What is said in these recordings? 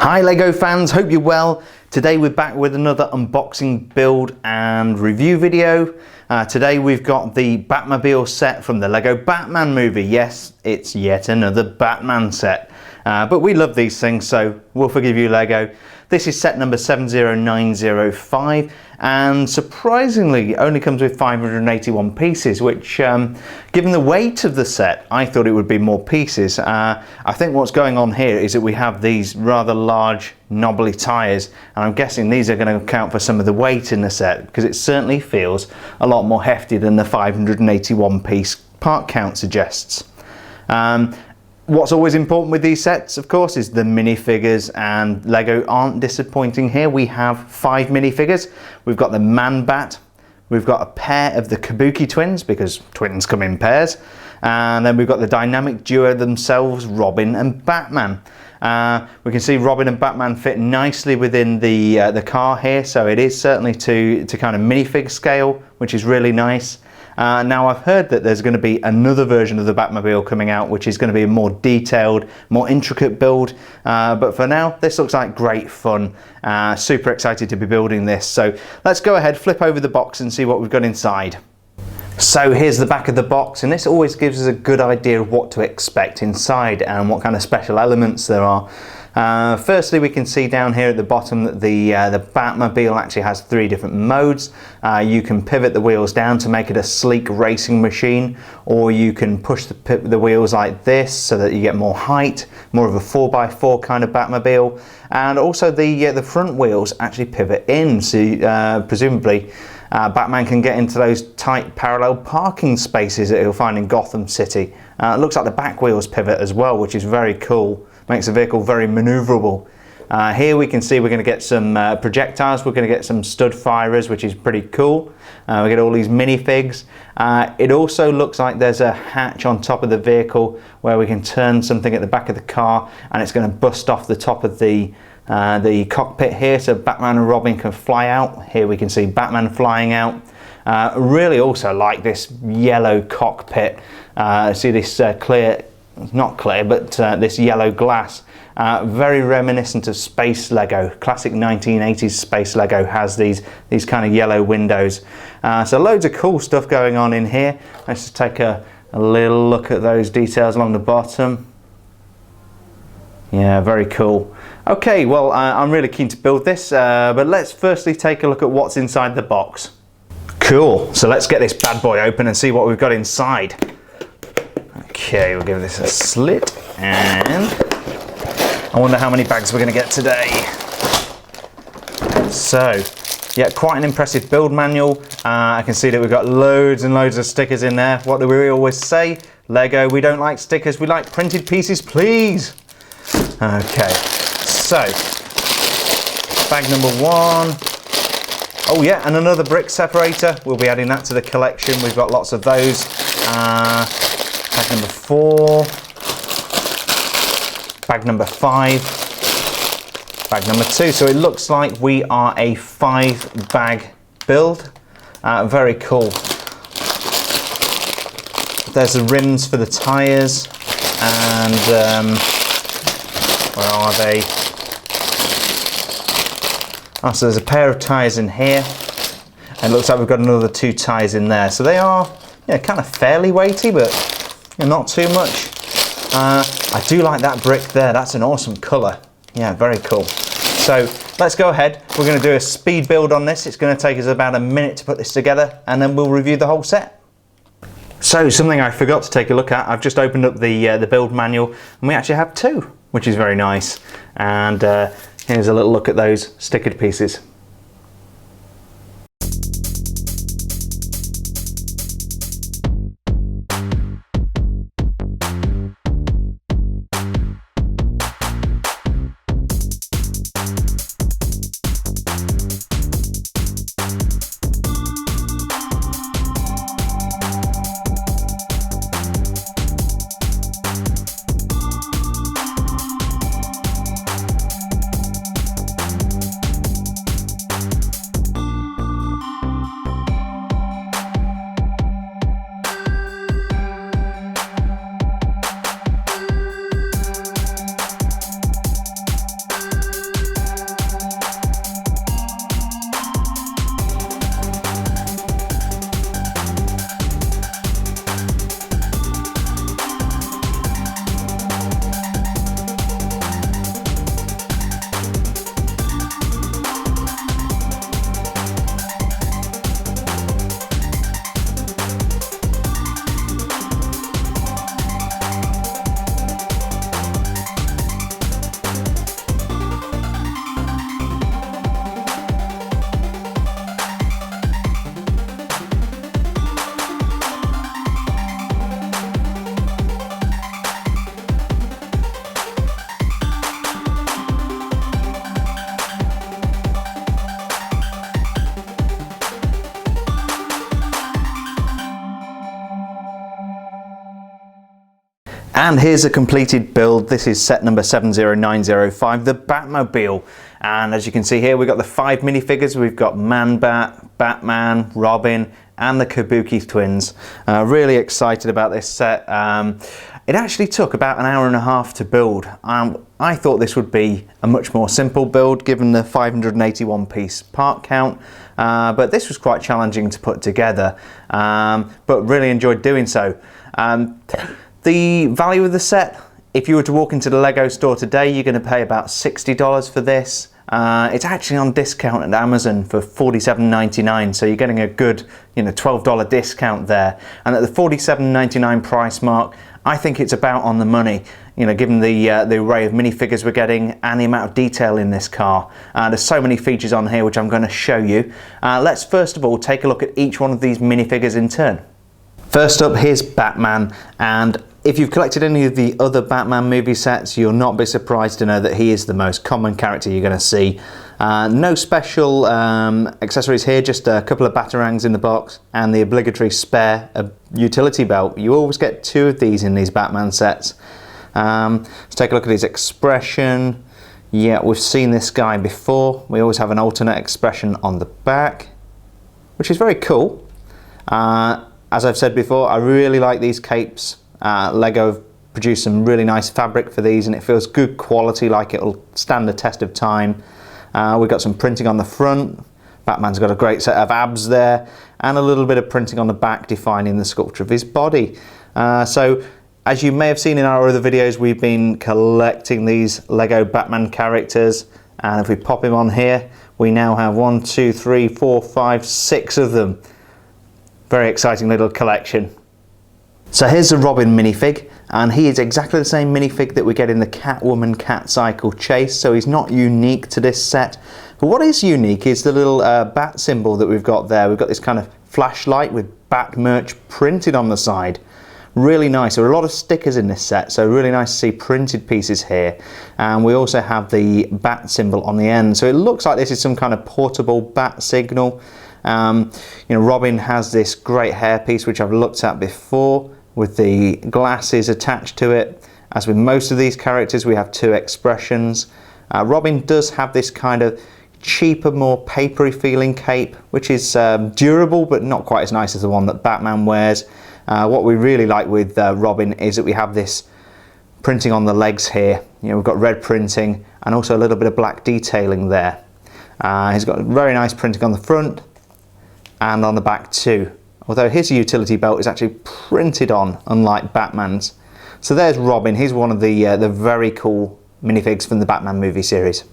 Hi LEGO fans, hope you're well. Today we're back with another unboxing, build and review video. Today we've got the Batmobile set from the LEGO Batman movie. Yes, it's yet another Batman set. But we love these things, so we'll forgive you LEGO. This is set number 70905 and surprisingly only comes with 581 pieces, which given the weight of the set, I thought it would be more pieces. I think what's going on here is that we have these rather large knobbly tyres, and I'm guessing these are going to account for some of the weight in the set, because it certainly feels a lot more hefty than the 581 piece part count suggests. What's always important with these sets, of course, is the minifigures, and LEGO aren't disappointing here. We have 5 minifigures. We've got the Manbat, we've got a pair of the Kabuki Twins, because twins come in pairs, and then we've got the dynamic duo themselves, Robin and Batman. We can see Robin and Batman fit nicely within the car here, so it is certainly to kind of minifig scale, which is really nice. Now I've heard that there's going to be another version of the Batmobile coming out, which is going to be a more detailed, more intricate build, but for now this looks like great fun. Super excited to be building this, so let's go ahead, flip over the box and see what we've got inside. So here's the back of the box, and this always gives us a good idea of what to expect inside and what kind of special elements there are. Firstly, we can see down here at the bottom that the Batmobile actually has 3 different modes. You can pivot the wheels down to make it a sleek racing machine, or you can push the wheels like this so that you get more height, more of a 4x4 kind of Batmobile. And also the front wheels actually pivot in, so presumably Batman can get into those tight parallel parking spaces that he'll find in Gotham City. It looks like the back wheels pivot as well, which is very cool. Makes the vehicle very maneuverable. Here we can see we're going to get some projectiles, we're going to get some stud firers, which is pretty cool. We get all these minifigs. It also looks like there's a hatch on top of the vehicle where we can turn something at the back of the car, and it's going to bust off the top of the cockpit here, so Batman and Robin can fly out. Here we can see Batman flying out. Really also like this yellow cockpit. See this clear, not clear, but this yellow glass. Very reminiscent of space LEGO. Classic 1980s space LEGO has these kind of yellow windows. So loads of cool stuff going on in here. Let's just take a little look at those details along the bottom. Yeah, very cool. Okay, well, I'm really keen to build this, but let's firstly take a look at what's inside the box. Cool, so let's get this bad boy open and see what we've got inside. Okay, we'll give this a slit, and I wonder how many bags we're going to get today. So, yeah, quite an impressive build manual. I can see that we've got loads and loads of stickers in there. What do we always say? LEGO, we don't like stickers, we like printed pieces, please. Okay, so bag number 1. Oh yeah, and another brick separator. We'll be adding that to the collection. We've got lots of those. Bag number 4. Bag number 5. Bag number 2. So it looks like we are a 5-bag build. Very cool. There's the rims for the tyres, and where are they? Oh, so there's a pair of tyres in here, and it looks like we've got another 2 tyres in there. So they are, yeah, kind of fairly weighty, but not too much. I do like that brick there. That's an awesome colour. Yeah, very cool. So let's go ahead. We're going to do a speed build on this. It's going to take us about a minute to put this together, and then we'll review the whole set. So something I forgot to take a look at. I've just opened up the build manual, and we actually have 2, which is very nice. And here's a little look at those stickered pieces. And here's a completed build. This is set number 70905, the Batmobile. And as you can see here, we've got the 5 minifigures. We've got Manbat, Batman, Robin, and the Kabuki Twins. Really excited about this set. It actually took about an hour and a half to build. I thought this would be a much more simple build given the 581 piece part count, but this was quite challenging to put together, but really enjoyed doing so. The value of the set, if you were to walk into the LEGO store today, you're going to pay about $60 for this. It's actually on discount at Amazon for $47.99, so you're getting a good, $12 discount there. And at the $47.99 price mark, I think it's about on the money, given the array of minifigures we're getting and the amount of detail in this car. There's so many features on here which I'm going to show you. Let's first of all take a look at each one of these minifigures in turn. First up, here's Batman, and if you've collected any of the other Batman movie sets, you'll not be surprised to know that he is the most common character you're going to see. No special accessories here, just a couple of batarangs in the box and the obligatory spare utility belt. You always get 2 of these in these Batman sets. Let's take a look at his expression. Yeah, we've seen this guy before. We always have an alternate expression on the back, which is very cool. As I've said before, I really like these capes. LEGO have produced some really nice fabric for these and it feels good quality, like it'll stand the test of time. We've got some printing on the front. Batman's got a great set of abs there and a little bit of printing on the back defining the sculpture of his body. So as you may have seen in our other videos, we've been collecting these LEGO Batman characters, and if we pop him on here, we now have 1, 2, 3, 4, 5, 6 of them. Very exciting little collection. So here's the Robin minifig, and he is exactly the same minifig that we get in the Catwoman Cat Cycle Chase, so he's not unique to this set. But what is unique is the little bat symbol that we've got there. We've got this kind of flashlight with bat merch printed on the side. Really nice. There are a lot of stickers in this set, so really nice to see printed pieces here. And we also have the bat symbol on the end, so it looks like this is some kind of portable bat signal. Robin has this great hairpiece which I've looked at before with the glasses attached to it. As with most of these characters, we have 2 expressions. Robin does have this kind of cheaper, more papery feeling cape, which is durable but not quite as nice as the one that Batman wears. What we really like with Robin is that we have this printing on the legs here. We've got red printing and also a little bit of black detailing there. He's got very nice printing on the front and on the back too, although his utility belt is actually printed on, unlike Batman's. So there's Robin. He's one of the very cool minifigs from the Batman movie series.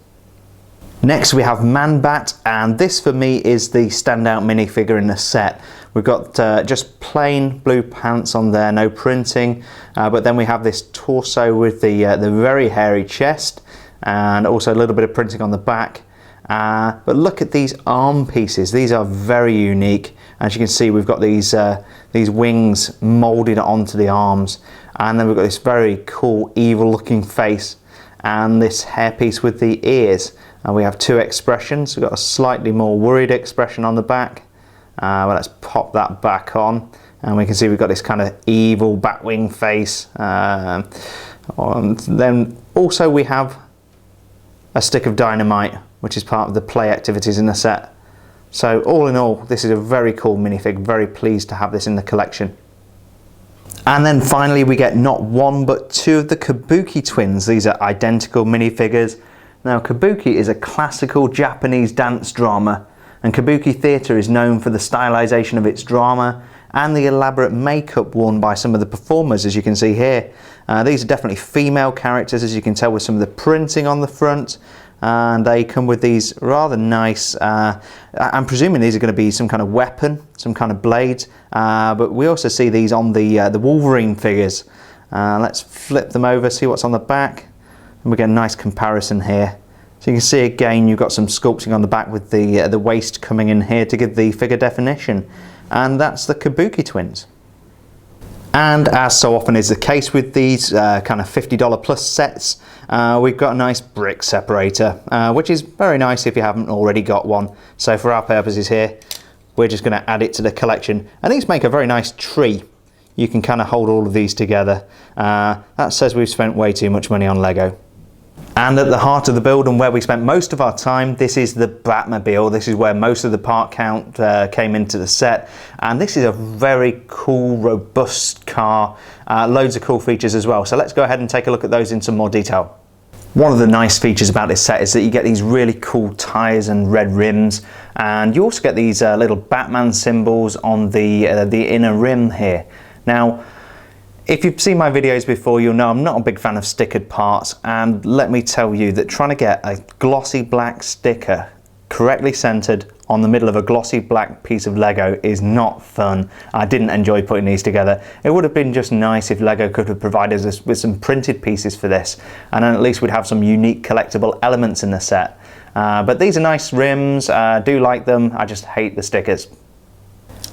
Next we have Manbat, and this for me is the standout minifigure in the set. We've got just plain blue pants on there, no printing, but then we have this torso with the very hairy chest and also a little bit of printing on the back. But look at these arm pieces. These are very unique. As you can see, we've got these wings molded onto the arms, and then we've got this very cool evil looking face and this hairpiece with the ears. And we have 2 expressions. We've got a slightly more worried expression on the back. Well, let's pop that back on, and we can see we've got this kind of evil batwing face. And then also we have a stick of dynamite, which is part of the play activities in the set. So all in all, this is a very cool minifig. Very pleased to have this in the collection. And then finally we get not 1 but 2 of the Kabuki Twins. These are identical minifigures. Now Kabuki is a classical Japanese dance drama, and Kabuki theatre is known for the stylization of its drama and the elaborate makeup worn by some of the performers, as you can see here. These are definitely female characters, as you can tell with some of the printing on the front, and they come with these rather nice, I'm presuming these are going to be some kind of weapon, some kind of blades, but we also see these on the Wolverine figures. Let's flip them over, see what's on the back, and we get a nice comparison here. So you can see again you've got some sculpting on the back with the waist coming in here to give the figure definition, and that's the Kabuki Twins. And as so often is the case with these kind of $50 plus sets, we've got a nice brick separator, which is very nice if you haven't already got one. So for our purposes here, we're just going to add it to the collection. And these make a very nice tree. you can kind of hold all of these together. That says we've spent way too much money on Lego. And at the heart of the build and where we spent most of our time, this is the Batmobile. This is where most of the part count came into the set. And this is a very cool, robust car. Loads of cool features as well. So let's go ahead and take a look at those in some more detail. One of the nice features about this set is that you get these really cool tyres and red rims. And you also get these little Batman symbols on the inner rim here. Now, if you've seen my videos before, you'll know I'm not a big fan of stickered parts, and let me tell you that trying to get a glossy black sticker correctly centered on the middle of a glossy black piece of Lego is not fun. I didn't enjoy putting these together. It would have been just nice if Lego could have provided us with some printed pieces for this, and then at least we'd have some unique collectible elements in the set. But these are nice rims, I do like them, I just hate the stickers.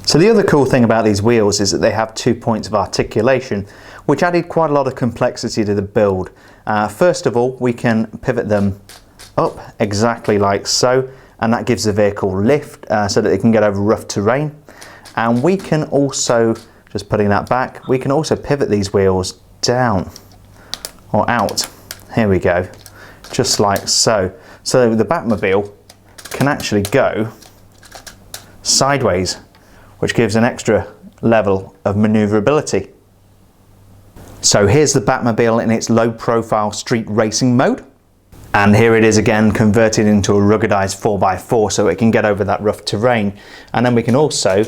So the other cool thing about these wheels is that they have 2 points of articulation, which added quite a lot of complexity to the build. First of all, we can pivot them up exactly like so, and that gives the vehicle lift so that it can get over rough terrain. And we can also, just putting that back, we can also pivot these wheels down or out. Here we go, just like so. So the Batmobile can actually go sideways, which gives an extra level of maneuverability. So here's the Batmobile in its low profile street racing mode. And here it is again converted into a ruggedized 4x4 so it can get over that rough terrain. And then we can also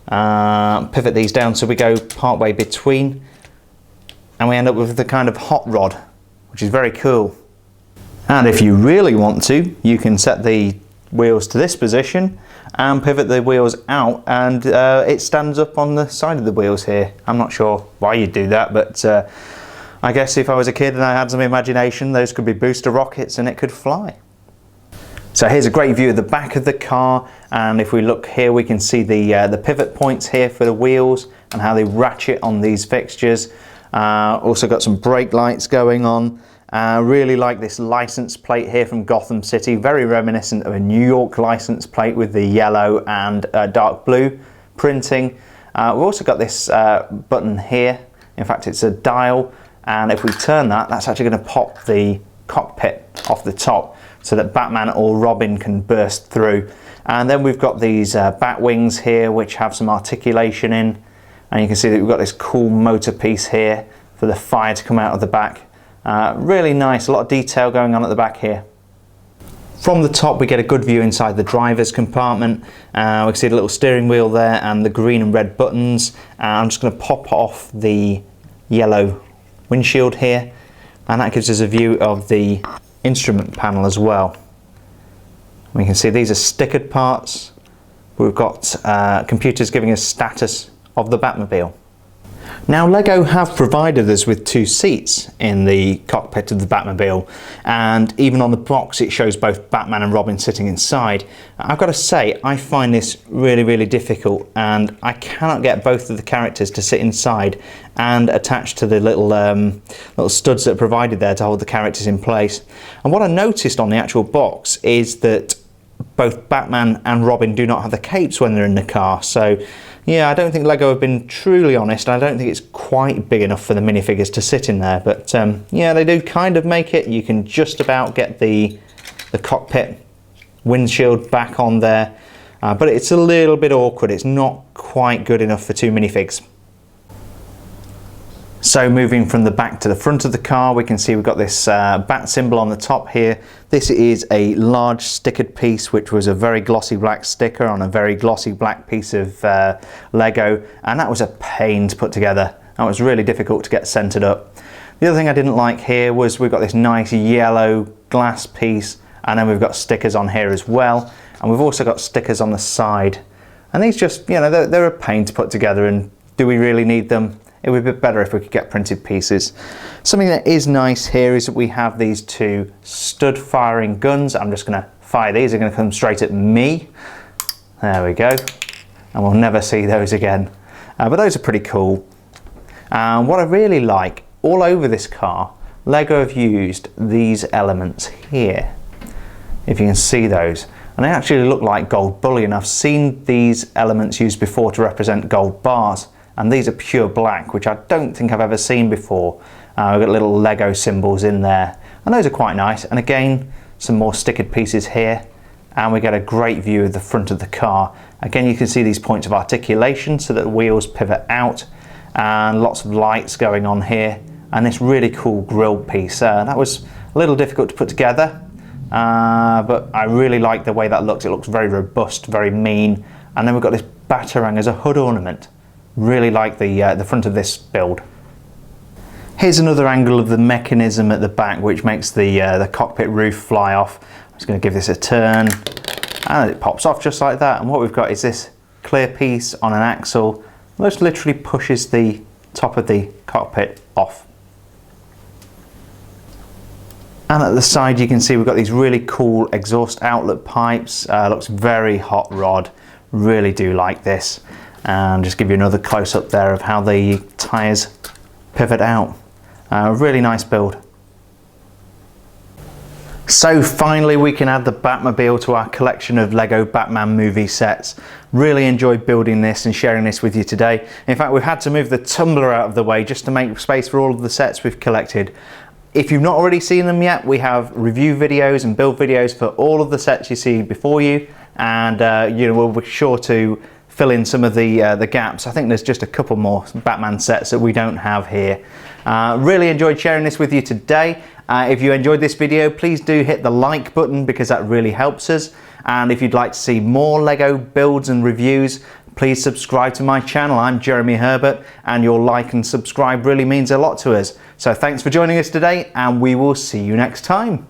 pivot these down so we go part way between, and we end up with the kind of hot rod, which is very cool. And if you really want to, you can set the wheels to this position and pivot the wheels out, and it stands up on the side of the wheels here. I'm not sure why you'd do that, but I guess if I was a kid and I had some imagination, those could be booster rockets and it could fly. So here's a great view of the back of the car, and if we look here we can see the pivot points here for the wheels and how they ratchet on these fixtures. Also got some brake lights going on. Really like this license plate here from Gotham City, very reminiscent of a New York license plate with the yellow and dark blue printing. We've also got this button here, in fact it's a dial, and if we turn that, that's actually going to pop the cockpit off the top so that Batman or Robin can burst through. And then we've got these bat wings here which have some articulation in, and you can see that we've got this cool motor piece here for the fire to come out of the back. Really nice, a lot of detail going on at the back here. From the top we get a good view inside the driver's compartment. We can see the little steering wheel there and the green and red buttons. I'm just going to pop off the yellow windshield here, and that gives us a view of the instrument panel as well. We can see these are stickered parts. We've got computers giving us status of the Batmobile. Now LEGO have provided us with 2 seats in the cockpit of the Batmobile, and even on the box it shows both Batman and Robin sitting inside. I've got to say, I find this really difficult, and I cannot get both of the characters to sit inside and attach to the little studs that are provided there to hold the characters in place. And what I noticed on the actual box is that both Batman and Robin do not have the capes when they're in the car. So yeah, I don't think LEGO have been truly honest. I don't think it's quite big enough for the minifigures to sit in there, but yeah, they do kind of make it. You can just about get the cockpit windshield back on there, but it's a little bit awkward. It's not quite good enough for 2 minifigs. So moving from the back to the front of the car, we can see we've got this bat symbol on the top here. This is a large stickered piece, which was a very glossy black sticker on a very glossy black piece of Lego, and that was a pain to put together. That was really difficult to get centered up. The other thing I didn't like here was we've got this nice yellow glass piece, and then we've got stickers on here as well, and we've also got stickers on the side. And these just, you know, they're a pain to put together, and do we really need them? It would be better if we could get printed pieces. Something that is nice here is that we have these 2 stud firing guns. I'm just going to fire these. They're going to come straight at me. There we go. And we'll never see those again. But those are pretty cool. What I really like, all over this car, LEGO have used these elements here. If you can see those. And they actually look like gold bullion. I've seen these elements used before to represent gold bars. and these are pure black, which I don't think I've ever seen before. We've got little Lego symbols in there, and those are quite nice. And again, some more stickered pieces here, and we get a great view of the front of the car. Again, you can see these points of articulation so that the wheels pivot out, and lots of lights going on here, and this really cool grille piece. That was a little difficult to put together, but I really like the way that looks. It looks very robust, very mean. And then we've got this batarang as a hood ornament. Really like the front of this build. Here's another angle of the mechanism at the back, which makes the cockpit roof fly off. I'm just going to give this a turn, and it pops off just like that. And what we've got is this clear piece on an axle, which literally pushes the top of the cockpit off. And at the side you can see we've got these really cool exhaust outlet pipes. Looks very hot rod. Really do like this. And just give you another close up there of how the tyres pivot out. Really nice build. So finally we can add the Batmobile to our collection of LEGO Batman movie sets. Really enjoyed building this and sharing this with you today. In fact, we've had to move the tumbler out of the way just to make space for all of the sets we've collected. If you've not already seen them yet, we have review videos and build videos for all of the sets you see before you, and we'll be sure to fill in some of the gaps. I think there's just a couple more Batman sets that we don't have here. Really enjoyed sharing this with you today. If you enjoyed this video, please do hit the like button because that really helps us. And if you'd like to see more LEGO builds and reviews, please subscribe to my channel. I'm Jeremy Herbert, and your like and subscribe really means a lot to us. So thanks for joining us today, and we will see you next time.